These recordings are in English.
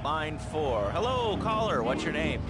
Line 4. Hello, caller. What's your name?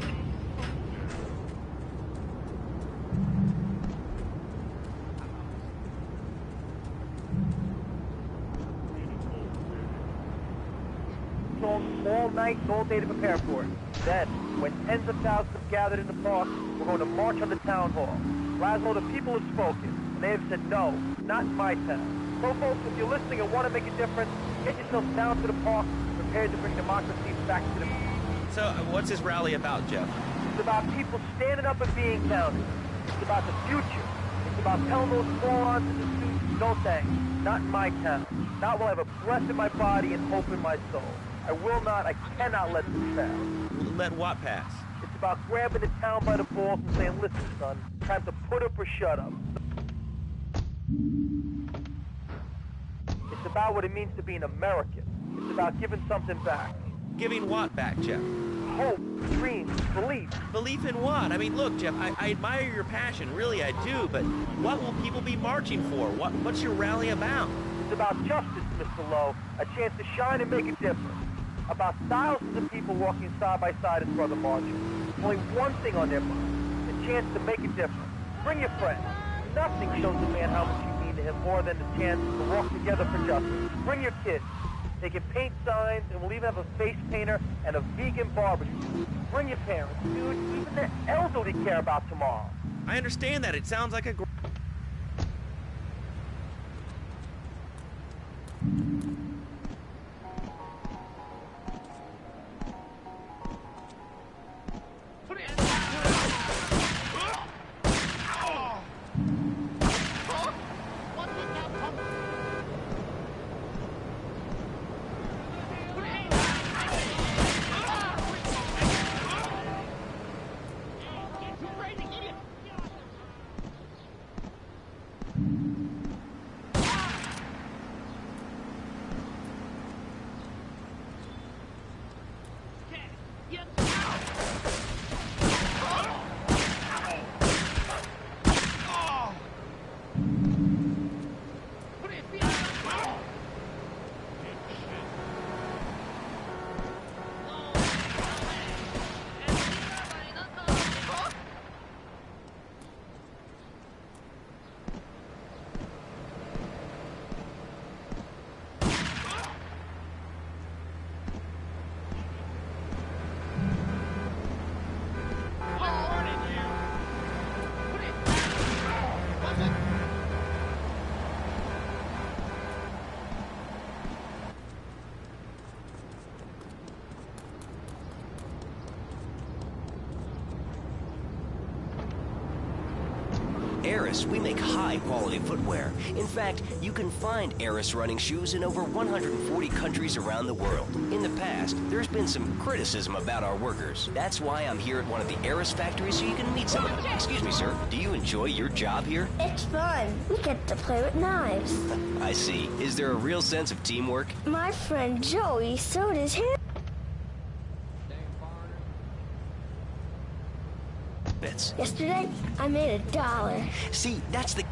All night and all day to prepare for it. Then, when tens of thousands have gathered in the park, we're going to march on the town hall. Laszlo, the people have spoken, and they have said no, not in my town. So folks, if you're listening and want to make a difference, get yourself down to the park, prepared to bring democracy back to the people. So, what's this rally about, Jeff? It's about people standing up and being counted. It's about the future. It's about telling those morons in the suits, no thanks, not in my town. Not while I have a breath in my body and hope in my soul. I will not, I cannot let this pass. Let what pass? It's about grabbing the town by the balls and saying, listen, son, time to put up or shut up. It's about what it means to be an American. It's about giving something back. Giving what back, Jeff? Hope, dreams, belief. Belief in what? I mean, look, Jeff, I admire your passion, really I do, but what will people be marching for? What's your rally about? It's about justice, Mr. Lowe, a chance to shine and make a difference. About thousands of people walking side by side as brother marches. Only one thing on their mind, the chance to make a difference. Bring your friends. Nothing shows a man how much you mean to him more than the chance to walk together for justice. Bring your kids. They can paint signs, and we'll even have a face painter and a vegan barbecue. Bring your parents, dude. Even the elderly care about tomorrow. I understand that. It sounds like a Eris, we make high-quality footwear. In fact, you can find Eris running shoes in over 140 countries around the world. In the past, there's been some criticism about our workers. That's why I'm here at one of the Eris factories so you can meet some of them. Excuse me, sir. Do you enjoy your job here? It's fun. We get to play with knives. I see. Is there a real sense of teamwork? My friend Joey sewed his hair. Yesterday, I made $1. See, that's the...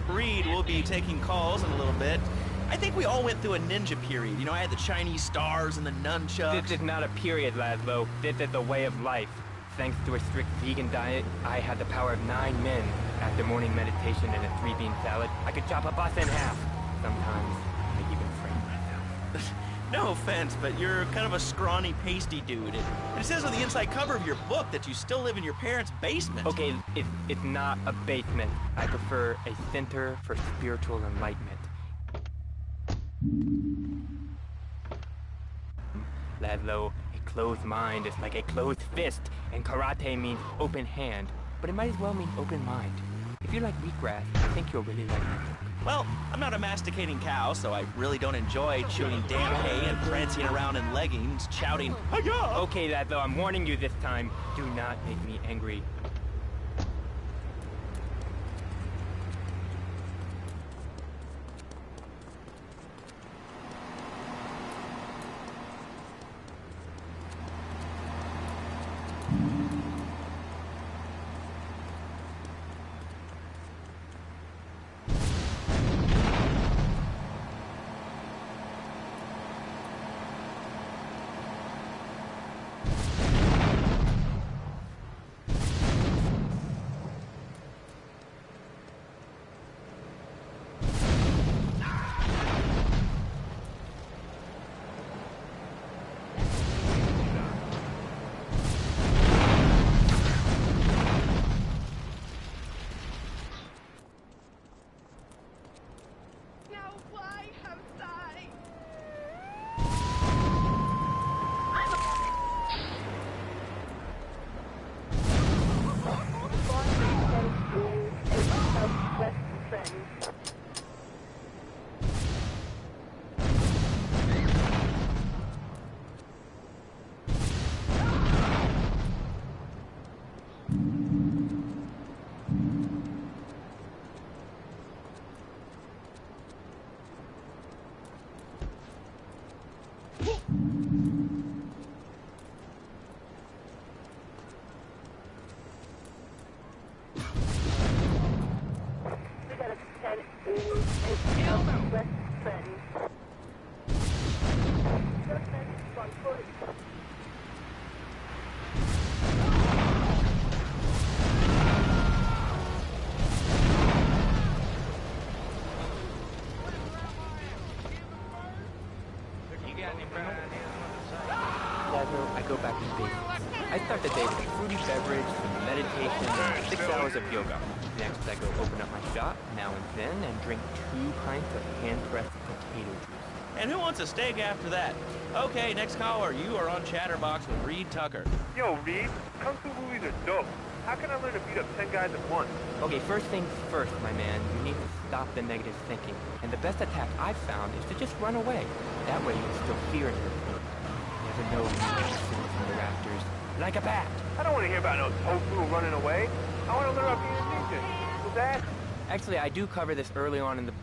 Reed will be taking calls in a little bit. I think we all went through a ninja period. You know, I had the Chinese stars and the nunchucks. This is not a period, Laszlo. This is a way of life. Thanks to a strict vegan diet, I had the power of 9 men. After morning meditation and a 3-bean salad, I could chop a bus in half. Sometimes, I even frame myself. No offense, but you're kind of a scrawny, pasty dude. It says on the inside cover of your book that you still live in your parents' basement. Okay, it's not a basement. I prefer a center for spiritual enlightenment. Laszlo, a closed mind is like a closed fist, and karate means open hand, but it might as well mean open mind. If you like wheatgrass, I think you'll really like it. Well, I'm not a masticating cow, so I really don't enjoy chewing damn hay and prancing around in leggings, shouting, "Hi-ya!" Okay, Laszlo, I'm warning you this time. Do not make me angry. I go back to basics. I start the day with a fruity beverage, some meditation, 6 hours of yoga. Next, I go open up my shop now and then and drink 2 pints of hand-pressed potato juice. And who wants a steak after that? Okay, next caller, you are on Chatterbox with Reed Tucker. Yo, Reed, Kung Fu movies are dope. How can I learn to beat up 10 guys at once? Okay, first things first, my man. You need to stop the negative thinking. And the best attack I've found is to just run away. That way you still fear in your opponent. You never know when you're sitting from the rafters like a bat. I don't want to hear about no tofu running away. I want to learn about being a ninja. So that... Actually, I do cover this early on in the...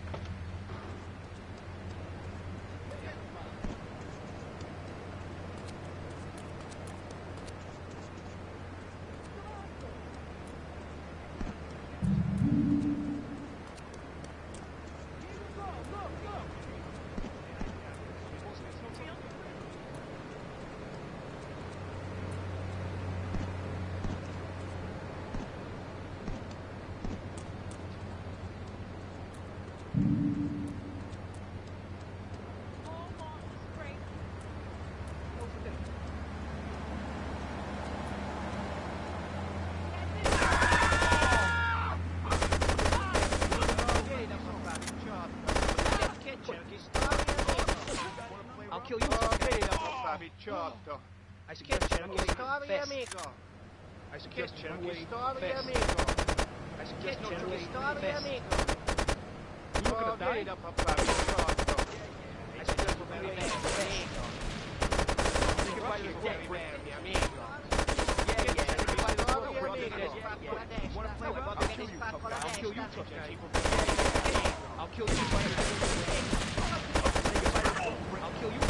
I'll kill you. Certo. I schiaccio che storia, amico. I schiaccio che storia, amico. I schiaccio che storia, amico. Oh, vedo papà, certo. I schiaccio che amico. Very bad, amico. I'll kill you. I'll kill you.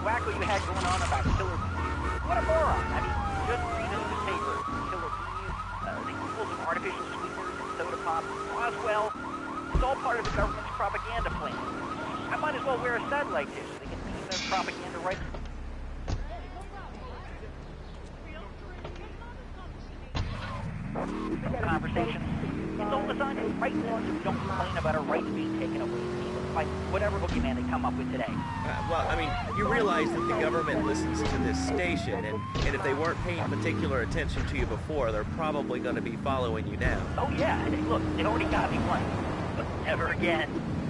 wacko you had going on about killer bees. What a moron. I mean, just read in the paper. Killer bees, they full of artificial sweeteners and soda pop. Roswell, it's all part of the government's propaganda plan. I might as well wear a satellite dish so they can beam their propaganda right. Conversations. It's all designed to frighten us so we don't complain about our rights being taken away by whatever boogeyman they come up with today. Well, I mean, you realize that the government listens to this station, and if they weren't paying particular attention to you before, they're probably going to be following you now. Oh yeah, look, they already got me once, but never again.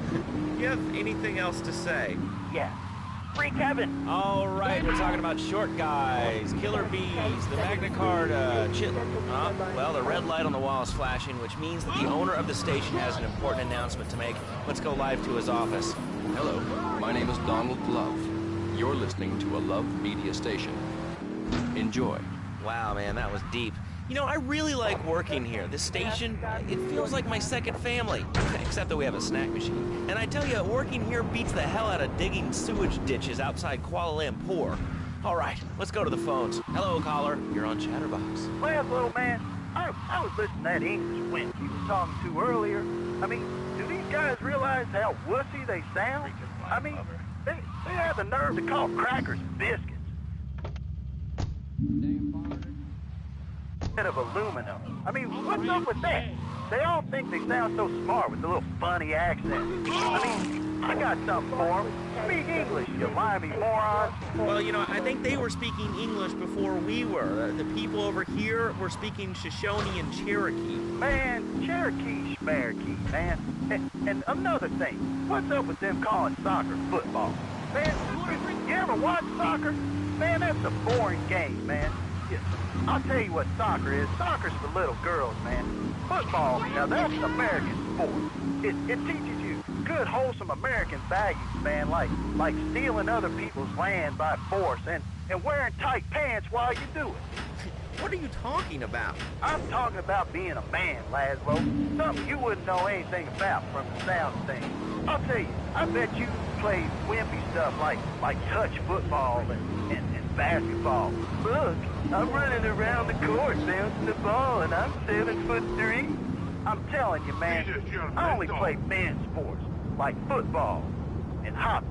Do you have anything else to say? Yeah. Free Kevin! All right, we're talking about short guys, killer bees, the Magna Carta, well, the red light on the wall is flashing, which means that the owner of the station has an important announcement to make. Let's go live to his office. Hello, my name is Donald Love. You're listening to a Love Media station. Enjoy. Wow, man, that was deep. You know, I really like working here. This station, it feels like my second family. Except that we have a snack machine. And I tell you, working here beats the hell out of digging sewage ditches outside Kuala Lumpur. All right, let's go to the phones. Hello, caller. You're on Chatterbox. Well, little man, I was listening to that English wimp you were talking to earlier. I mean, do these guys realize how wussy they sound? I mean, they have the nerve to call crackers biscuits. Instead of aluminum. I mean, what's up with that? They all think they sound so smart with a little funny accent. I mean, I got something for them. Speak English, you Miami morons. Well, you know, I think they were speaking English before we were. The people over here were speaking Shoshone and Cherokee. Man, Cherokee schmarokee, man. And another thing, what's up with them calling soccer football? Man, you ever watch soccer? Man, that's a boring game, man. I'll tell you what soccer is. Soccer's for little girls, man. Football, now that's American sport. It teaches you good, wholesome American values, man, like stealing other people's land by force and wearing tight pants while you do it. What are you talking about? I'm talking about being a man, Laszlo. Something you wouldn't know anything about from the sound of things. I'll tell you, I bet you play wimpy stuff like touch football and basketball. Look, I'm running around the court bouncing the ball and I'm 7'3". I'm telling you, man, I only play men's sports like football and hockey.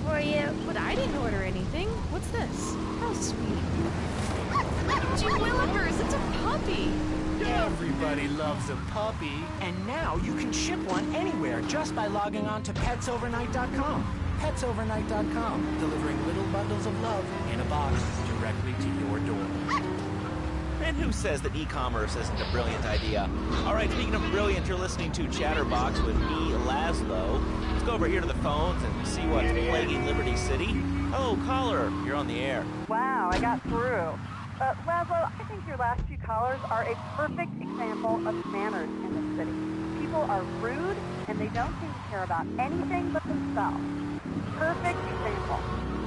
For you. But I didn't order anything. What's this? How sweet. Gee Willibers, it's a puppy. Everybody loves a puppy. And now you can ship one anywhere just by logging on to petsovernight.com. Petsovernight.com, delivering little bundles of love in a box directly to your door. And who says that e-commerce isn't a brilliant idea? All right, speaking of brilliant, you're listening to Chatterbox with me, Laszlo. Let's go over here to the phones and see what's plaguing Liberty City. Oh, caller, you're on the air. Wow, I got through. Laszlo, I think your last few callers are a perfect example of manners in this city. People are rude, and they don't seem to care about anything but themselves. Perfect example.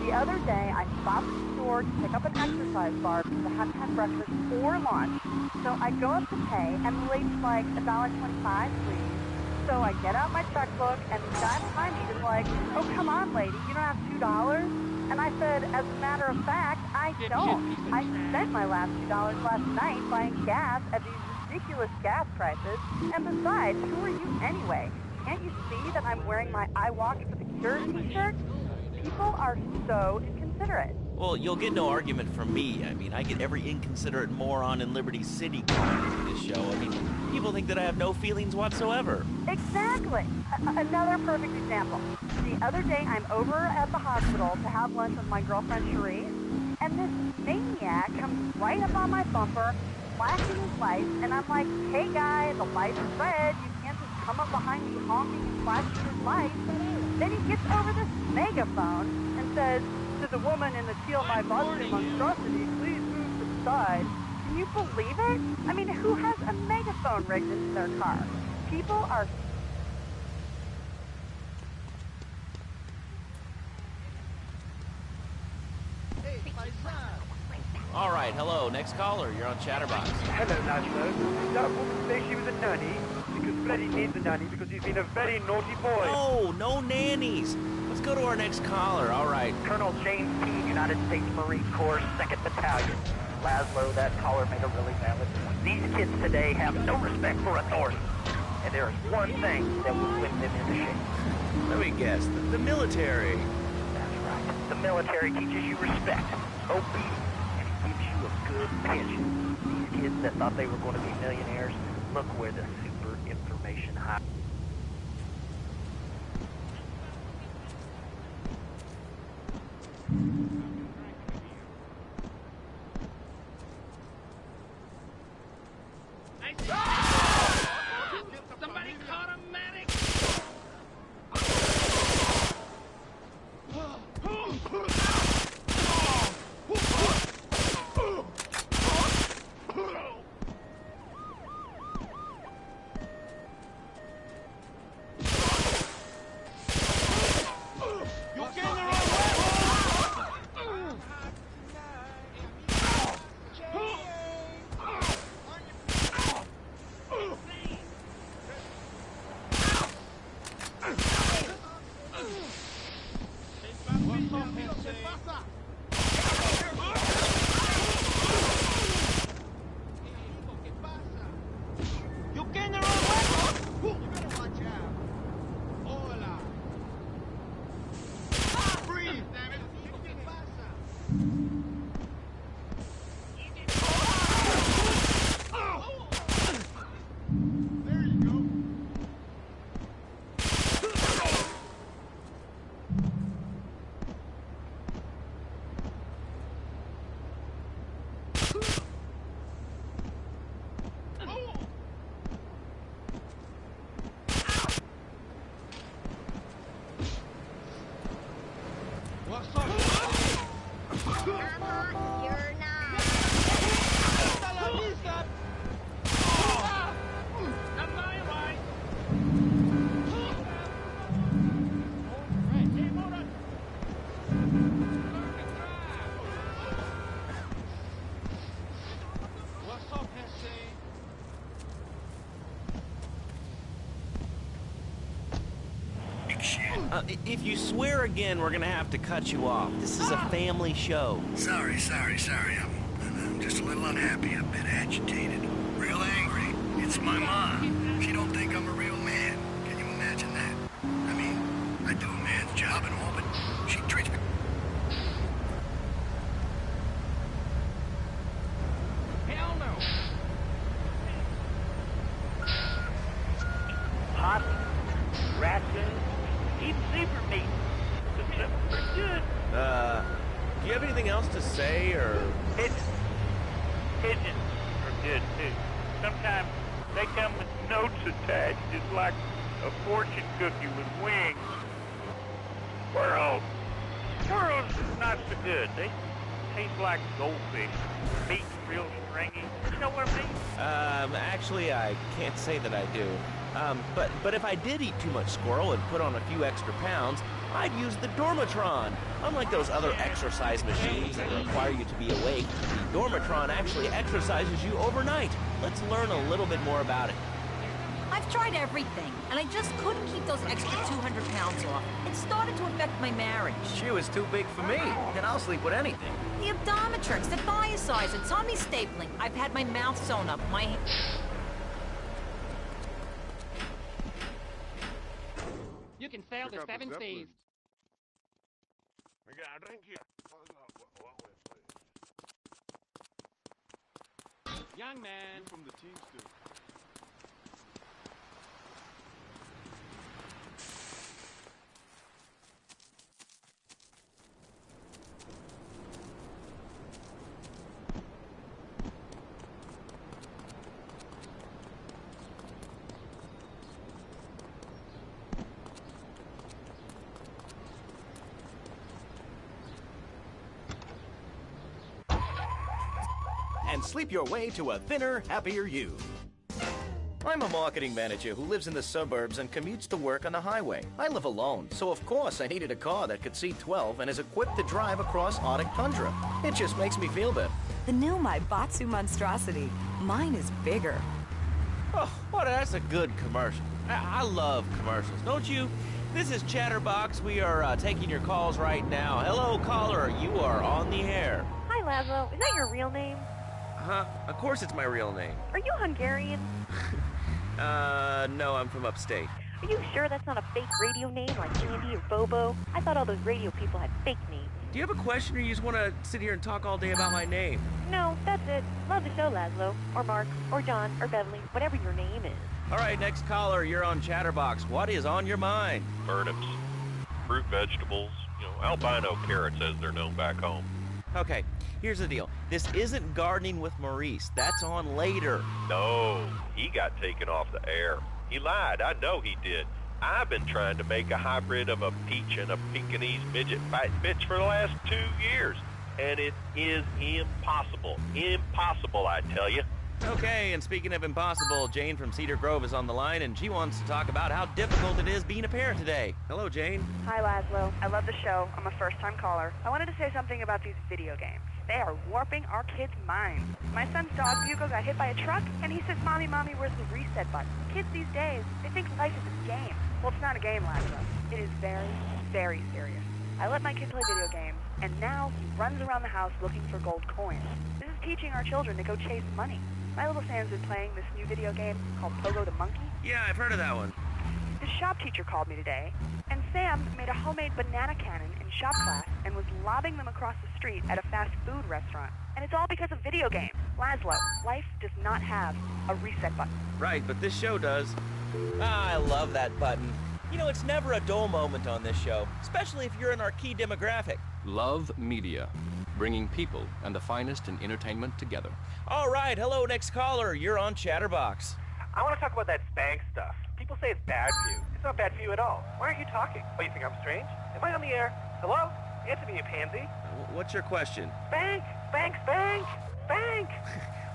The other day, I stopped at the store to pick up an exercise bar because I hadn't had breakfast or lunch. So I go up to pay, and the lady's like, $1.25, please. So I get out my checkbook, and the guy behind me is like, oh, come on, lady, you don't have $2? And I said, as a matter of fact, I don't. I spent my last $2 last night buying gas at these ridiculous gas prices. And besides, who are you anyway? Can't you see that I'm wearing my I Walk for the Cure t-shirt? People are so inconsiderate. Well, you'll get no argument from me. I mean, I get every inconsiderate moron in Liberty City calling into this show. I mean, people think that I have no feelings whatsoever. Exactly. Another perfect example. The other day, I'm over at the hospital to have lunch with my girlfriend, Cherie, and this maniac comes right up on my bumper, flashing his lights, and I'm like, hey, guy, the light is red. You can't just come up behind me honking and flashing his lights. Then he gets over this megaphone and says, to the woman in the teal my monstrosity, please move to the side. Can you believe it? I mean, who has a megaphone rigged into their car? People are... All right, hello, next caller, you're on Chatterbox. Hello, Laszlo. That woman say she was a nanny because Freddy needs a nanny because he's been a very naughty boy. No nannies. Let's go to our next caller, all right. Colonel James P., United States Marine Corps, 2nd Battalion. Laszlo, that caller made a really valid point. These kids today have no respect for authority. And there is one thing that will whip them into shape. Let me guess, the military. That's right. The military teaches you respect, obedience, and it gives you a good pension. These kids that thought they were going to be millionaires, look where the super information hides. Somebody caught a medic! If you swear again, we're gonna have to cut you off. This is a family show. Sorry. I'm just a little unhappy, a bit agitated. Real angry. It's my mom. She don't think I'm a real man. Can you imagine that? I mean, I do a man's job and all, but she treats me... Hell no! say, or... Pigeons. Pigeons are good, too. Sometimes they come with notes attached, just like a fortune cookie with wings. Squirrels. Squirrels is not so good. They taste like goldfish. Meat's real stringy. You know what I mean? Actually, I can't say that I do. But if I did eat too much squirrel and put on a few extra pounds, I'd use the Dormatron. Unlike those other exercise machines that require you to be awake, the Dormatron actually exercises you overnight. Let's learn a little bit more about it. I've tried everything, and I just couldn't keep those extra 200 pounds off. It started to affect my marriage. She was too big for me. Then I'll sleep with anything. The Abdometrix, the Thiasizer, tummy stapling. I've had my mouth sewn up. You can sail the 7 seas. Young man. You're from the Teamsters. And sleep your way to a thinner, happier you. I'm a marketing manager who lives in the suburbs and commutes to work on the highway. I live alone, so of course I needed a car that could seat 12 and is equipped to drive across Arctic tundra. It just makes me feel better. The new Maibatsu Monstrosity. Mine is bigger. Oh, well, that's a good commercial. I love commercials, don't you? This is Chatterbox. We are taking your calls right now. Hello, caller. You are on the air. Hi, Laszlo. Is that your real name? Huh? Of course it's my real name. Are you Hungarian? No, I'm from upstate. Are you sure that's not a fake radio name like Andy or Bobo? I thought all those radio people had fake names. Do you have a question, or you just want to sit here and talk all day about my name? No, that's it. Love the show, Laszlo. Or Mark, or John, or Beverly, whatever your name is. All right, next caller, you're on Chatterbox. What is on your mind? Turnips, fruit, vegetables, albino carrots as they're known back home. Okay, here's the deal. This isn't Gardening with Maurice. That's on later. No, he got taken off the air. He lied. I know he did. I've been trying to make a hybrid of a peach and a Pekingese midget fight bitch for the last 2 years. And it is impossible. Impossible, I tell you. Okay, and speaking of impossible, Jane from Cedar Grove is on the line, and she wants to talk about how difficult it is being a parent today. Hello, Jane. Hi, Laszlo. I love the show. I'm a first-time caller. I wanted to say something about these video games. They are warping our kids' minds. My son's dog, Hugo, got hit by a truck, and he says, Mommy, where's the reset button? Kids these days, they think life is a game. Well, it's not a game, Laszlo. It is very, very serious. I let my kid play video games, and now he runs around the house looking for gold coins. This is teaching our children to go chase money. My little Sam's been playing this new video game called Pogo the Monkey. Yeah, I've heard of that one. The shop teacher called me today, and Sam made a homemade banana cannon in shop class and was lobbing them across the street at a fast food restaurant. And it's all because of video games. Laszlo, life does not have a reset button. Right, but this show does. I love that button. You know, it's never a dull moment on this show, especially if you're in our key demographic. Love Media, bringing people and the finest in entertainment together. All right, hello, next caller. You're on Chatterbox. I want to talk about that spank stuff. People say it's bad for you. It's not bad for you at all. Why aren't you talking? Oh, you think I'm strange? Am I on the air? Hello? Answer me, you pansy. What's your question? Spank! Spank! Spank! Spank!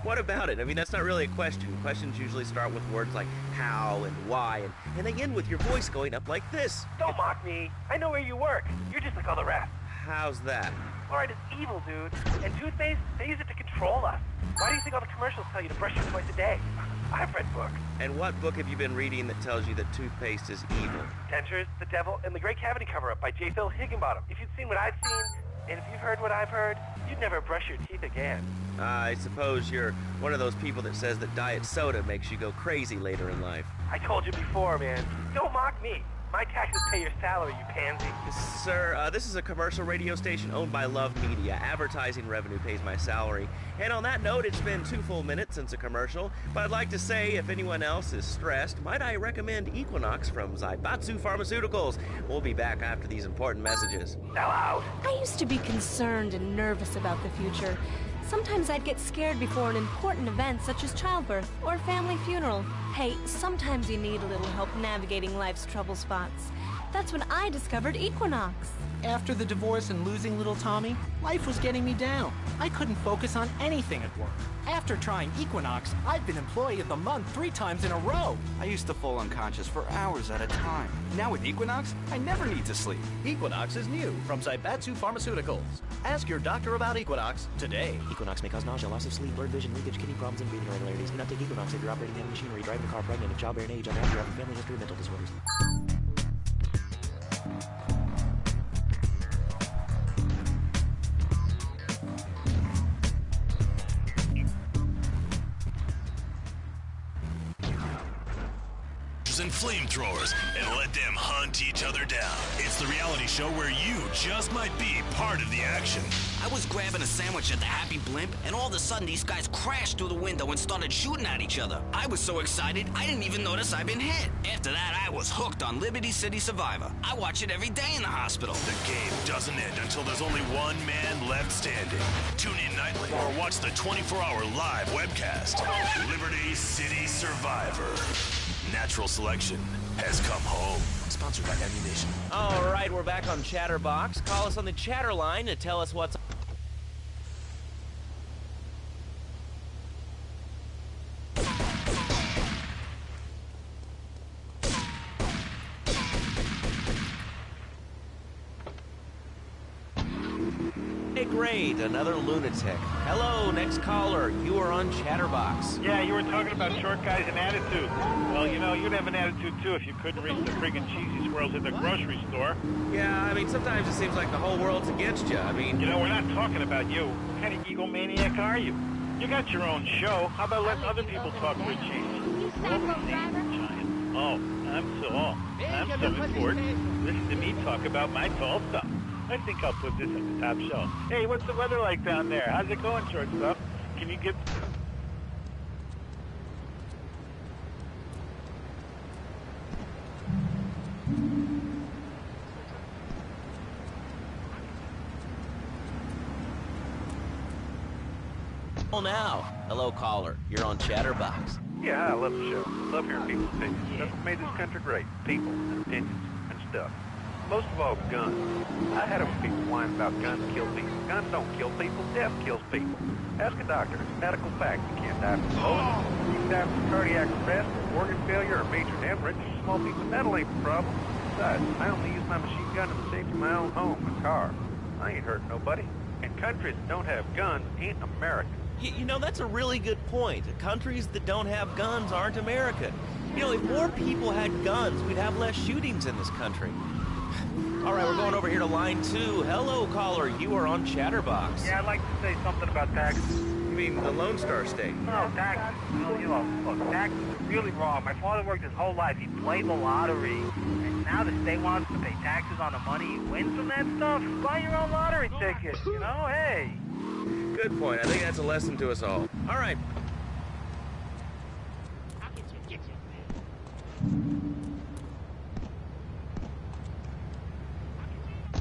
What about it? I mean, that's not really a question. Questions usually start with words like how and why, and they end with your voice going up like this. Don't mock me. I know where you work. You're just like all the rest. How's that? Fluoride is evil, dude. And toothpaste, they use it to control us. Why do you think all the commercials tell you to brush your twice a day? I've read books. And what book have you been reading that tells you that toothpaste is evil? Dentures, the Devil, and the Great Cavity Cover-Up by J. Phil Higginbottom. If you'd seen what I've seen, and if you've heard what I've heard, you'd never brush your teeth again. I suppose you're one of those people that says that diet soda makes you go crazy later in life. I told you before, man. Don't mock me. My taxes pay your salary, you pansy. Sir, this is a commercial radio station owned by Love Media. Advertising revenue pays my salary. And on that note, it's been 2 full minutes since a commercial. But I'd like to say, if anyone else is stressed, might I recommend Equinox from Zaibatsu Pharmaceuticals. We'll be back after these important messages. Sell out! I used to be concerned and nervous about the future. Sometimes I'd get scared before an important event such as childbirth or a family funeral. Hey, sometimes you need a little help navigating life's trouble spots. That's when I discovered Equinox. After the divorce and losing little Tommy, life was getting me down. I couldn't focus on anything at work. After trying Equinox, I've been Employee of the Month 3 times in a row. I used to fall unconscious for hours at a time. Now with Equinox, I never need to sleep. Equinox is new from Zaibatsu Pharmaceuticals. Ask your doctor about Equinox today. Equinox may cause nausea, loss of sleep, blurred vision, leakage, kidney problems, and breathing irregularities. Do not take Equinox if you're operating heavy machinery, driving a car, pregnant, of childbearing age, unhappy, or having family history of mental disorders. And flamethrowers and let them hunt each other down. It's the reality show where you just might be part of the action. I was grabbing a sandwich at the Happy Blimp, and all of a sudden these guys crashed through the window and started shooting at each other. I was so excited, I didn't even notice I'd been hit. After that, I was hooked on Liberty City Survivor. I watch it every day in the hospital. The game doesn't end until there's only one man left standing. Tune in nightly or watch the 24-hour live webcast. Liberty City Survivor. Natural Selection has come home. Sponsored by Ammunition. All right, we're back on Chatterbox. Call us on the chatter line to tell us what's... Hey, great, another lunatic. Hello, next caller. You are on Chatterbox. Yeah, you were talking about short guys and attitude. Well, you know, you'd have an attitude too if you couldn't reach the friggin' cheesy squirrels at the grocery store. Yeah, I mean, sometimes it seems like the whole world's against you. I mean... You know, we're not talking about you. What kind of egomaniac are you? You got your own show. How about letting other people talk for a change? Oh, I'm so important. Listen to me talk about my tall stuff. I think I'll put this on the top shelf. Hey, what's the weather like down there? How's it going, shortstop? Can you get... Well, now. Hello, caller. You're on Chatterbox. Yeah, I love the show. Love hearing people's opinions. That's what made this country great. People and opinions and stuff. Most of all, guns. I had it when people whine about guns kill people. Guns don't kill people. Death kills people. Ask a doctor. It's medical fact. You can't die from poison. You can die from cardiac arrest, or organ failure, or major hemorrhage. Small piece of metal ain't the problem. Besides, I only use my machine gun in the safety of my own home and car. I ain't hurting nobody. And countries that don't have guns ain't American. You know, that's a really good point. Countries that don't have guns aren't American. You know, if more people had guns, we'd have less shootings in this country. All right, we're going over here to line 2. Hello, caller. You are on Chatterbox. Yeah, I'd like to say something about taxes. You mean the Lone Star State? No, taxes. You know, look, taxes are really wrong. My father worked his whole life. He played the lottery. And now the state wants to pay taxes on the money he wins from that stuff. Buy your own lottery ticket, you know? Hey. Good point. I think that's a lesson to us all. All right.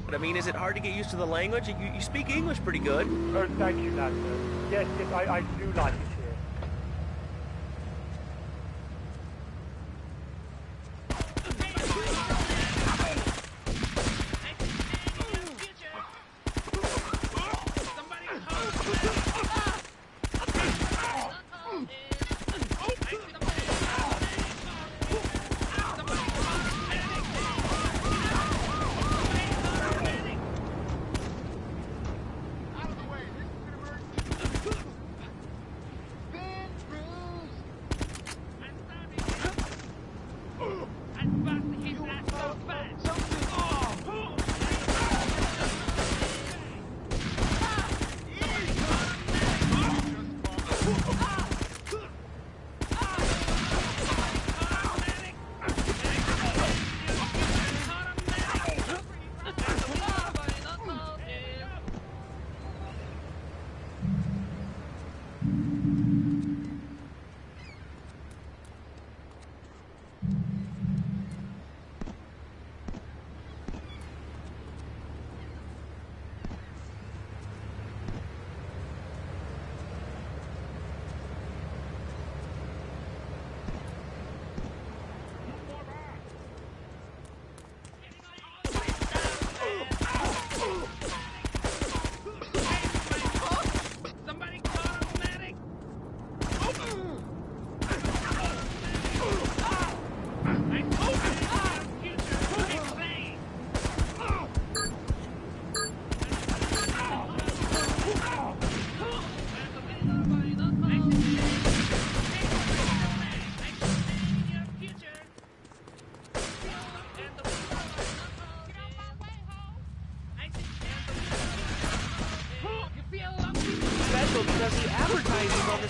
But I mean, is it hard to get used to the language? You speak English pretty good. Oh, thank you, Doctor. Yes, I do like it here.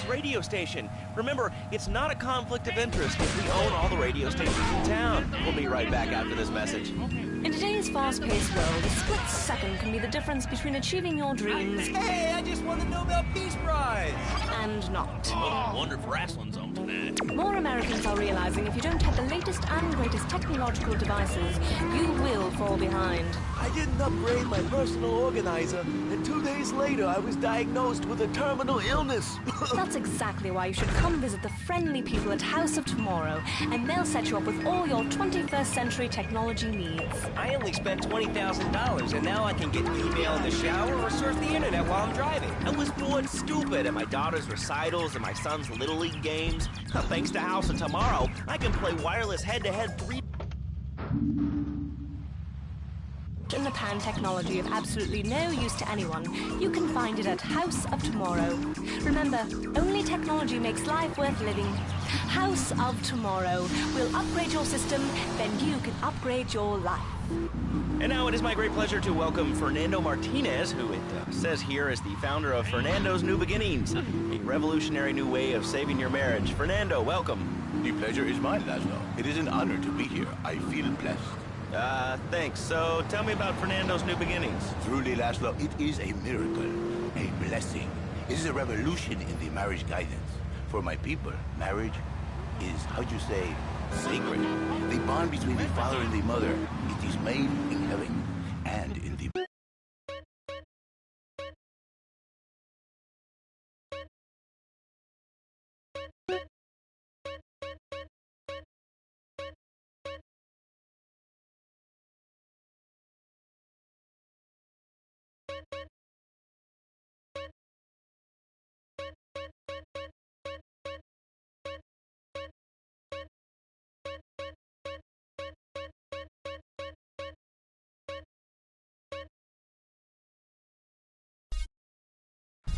radio station. Remember, it's not a conflict of interest if we own all the radio stations in town. We'll be right back after this message. In today's fast-paced world, a split second can be the difference between achieving your dreams... Hey, I just won the Nobel Peace Prize! ...and not. Oh, wonder if wrestling's on tonight. More Americans are realizing if you don't have the latest and greatest technological devices, you will fall behind. I didn't upgrade my personal organizer, and 2 days later I was diagnosed with a terminal illness. That's exactly why you should come visit the friendly people at House of Tomorrow, and they'll set you up with all your 21st century technology needs. I only spent $20,000, and now I can get email in the shower or surf the internet while I'm driving. I was bored stupid at my daughter's recitals and my son's Little League games. Thanks to House of Tomorrow, I can play wireless head-to-head 3... In the pan technology of absolutely no use to anyone, you can find it at House of Tomorrow. Remember, only technology makes life worth living. House of Tomorrow will upgrade your system, then you can upgrade your life. And now it is my great pleasure to welcome Fernando Martinez, who it says here is the founder of Fernando's New Beginnings, a revolutionary new way of saving your marriage. Fernando, welcome. The pleasure is mine, Laszlo. It is an honor to be here. I feel blessed. Thanks. So tell me about Fernando's New Beginnings. Truly, Laszlo, it is a miracle, a blessing. It is a revolution in the marriage guidance. For my people, marriage is, how'd you say, sacred. The bond between the father and the mother. It is made in heaven and in the...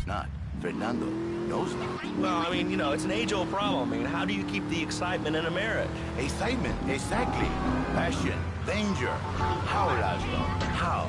Not. Fernando knows not. Well, I mean, you know, it's an age-old problem. I mean, how do you keep the excitement in a marriage? Excitement, exactly. Passion, danger. How, Laszlo? How?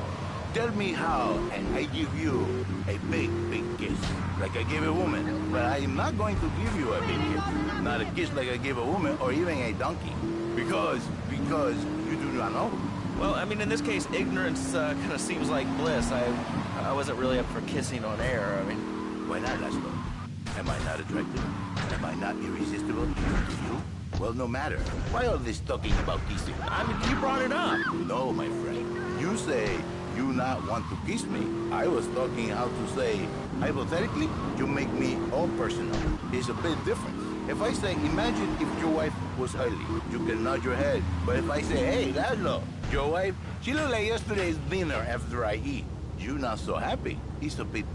Tell me how, and I give you a big, big kiss. Like I gave a woman. But I am not going to give you a big kiss. Not a kiss like I gave a woman or even a donkey. Because you do not know. Well, I mean, in this case, ignorance kind of seems like bliss. I wasn't really up for kissing on air. I mean... Why not, Laszlo? Am I not attractive? Am I not irresistible to you? Well, no matter. Why all this talking about kissing? I mean, you brought it up. No, my friend. You say you not want to kiss me. I was talking how to say, hypothetically, you make me all personal. It's a bit different. If I say, imagine if your wife was ugly, you can nod your head. But if I say, hey, Laszlo, your wife, she looked like yesterday's dinner after I eat. You not so happy. It's a bit